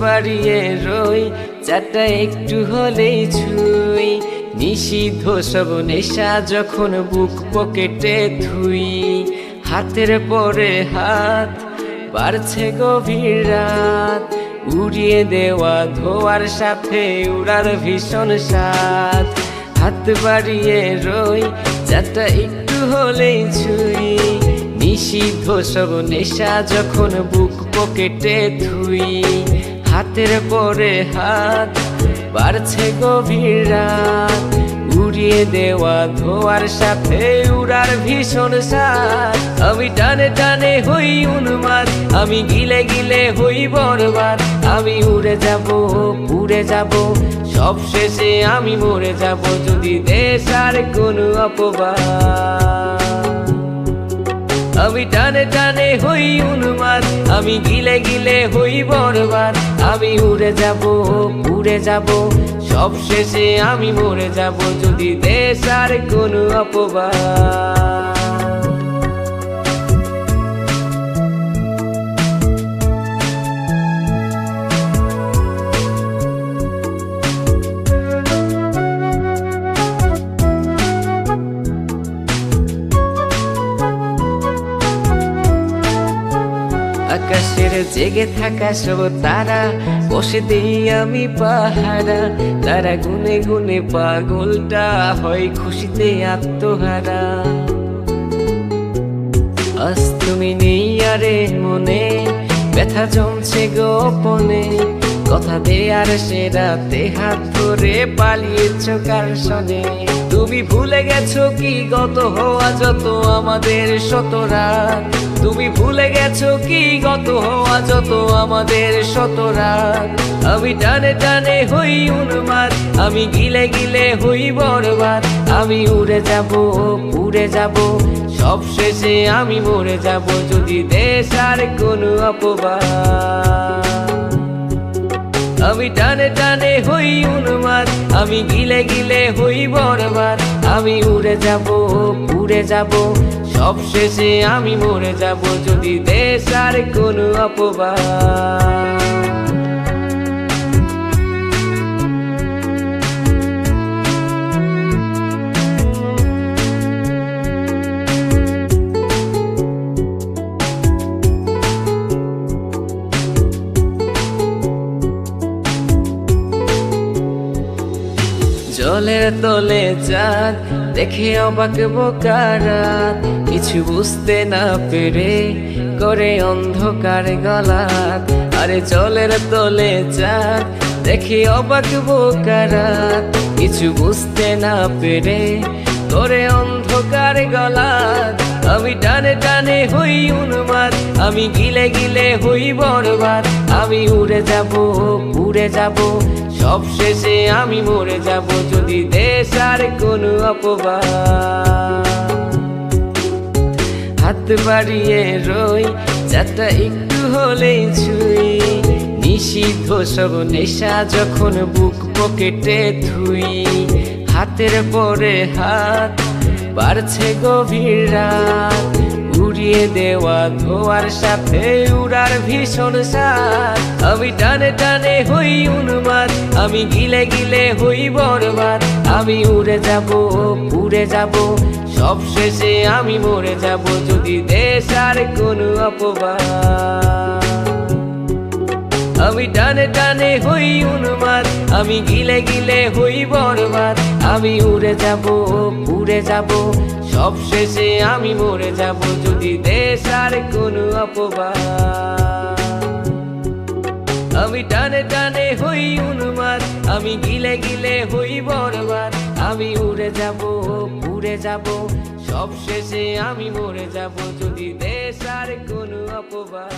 বাড়িয়ে রই, চাটা একটু হলেই ছুঁই। নিষিদ্ধ সব নেশা যখন বুক পকেটে থুই। হাতের পরে হাত বাড়ছে গভীর রাত, উড়িয়ে দেওয়া ধোয়ার সাথে উড়ার ভীষণ স্বাদ। হাত বাড়িয়ে রই, চাটা একটু হলেই ছুঁই। নিষিদ্ধ সব নেশা যখন বুক পকেটে থুই। হাতের পরে হাত বাড়ছে গভীর রাত, উড়িয়ে দেওয়া ধোয়ার সাথে উড়ার ভীষণ স্বাদ। আমি টানে টানে হই উন্মাদ, আমি গিলে গিলে হই বরবাদ। আমি উড়ে যাব, উড়ে যাব, সব শেষে আমি মরে যাব যদি দেশ আর কোনো অপবাদ। আমি টানে টানে হই উন্মাদ, আমি গিলে গিলে হই বরবাদ। আমি উড়ে যাব, উড়ে যাব, সব শেষে আমি মরে যাব যদি দেশ আর কোনো অপবাদ। আকাশের জেগে থাকা সব তারা বসে দেই আমি পাহারা। তারা গুনে গুনে পাগলটা হয় খুশিতে আত্মহারা। আজ তুমি নেই আরে মনে, ব্যথা জমছে গোপনে। কথা দেয়ার সে রাতে হাত ধরে পালিয়েছ কার সনে। তুমি ভুলে গেছো কি গত হওয়া যত আমাদের শত রাত। তুমি ভুলে গেছো কি গত হওয়া যত আমাদের শত রাত। আমি টানে টানে হই উন্মাদ, আমি গিলে গিলে হই বরবাদ। আমি উড়ে যাব, উড়ে যাব, সব শেষে আমি মরে যাব যদি দেশ আর কোনো অপবাদ। আমি টানে টানে হই উন্মাদ, আমি গিলে গিলে হই বরবাদ। আমি উড়ে যাব, উড়ে যাব, সব শেষে আমি মরে যাব যদি দেশ আর কোনো অপবাদ। জলের তলে চাঁদ দেখে অবাক বোকারাত, কিছু বুঝতে না পেরে করে অন্ধকার গলাত। আরে জলের তলে চাঁদ দেখে অবাক বোকারাত, কিছু বুঝতে না পেরে করে অন্ধকার গলাত। আমি টানে টানে হই উন্মাদ, আমি গিলে গিলে হই বরবাদ। আমি উড়ে যাব, উড়ে যাব, সব শেষে আমি মরে যাব যদি দেশ আর কোনো অপবাদ। হাত বাড়িয়ে রই, চাটা একটু হলেই ছুঁই। নিষিদ্ধ সব নেশা যখন বুক পকেটে থুই। হাতের পরে হাত বাড়ছে গভীর রাত, উড়িয়ে দেওয়া ধোয়ার সাথে উড়ার ভীষণ স্বাদ। আমি টানে টানে হই উন্মাদ, আমি গিলে গিলে হই বরবাদ। আমি উড়ে যাব, উড়ে যাব, সব শেষে আমি মরে যাব যদি দেশ আর কোনো অপবাদ। আমি টানে টানে হই উন্মাদ, আমি গিলে গিলে হই বরবাদ। আমি উড়ে যাব, উড়ে যাব, সব শেষে আমি মরে যাব যদি দেশ আর কোনো অপবাদ। আমি টানে টানে হই উন্মাদ, আমি গিলে গিলে হই বরবাদ। আমি উড়ে যাব, উড়ে যাব, সব শেষে আমি মরে যাব যদি দেশ আর কোনো অপবাদ।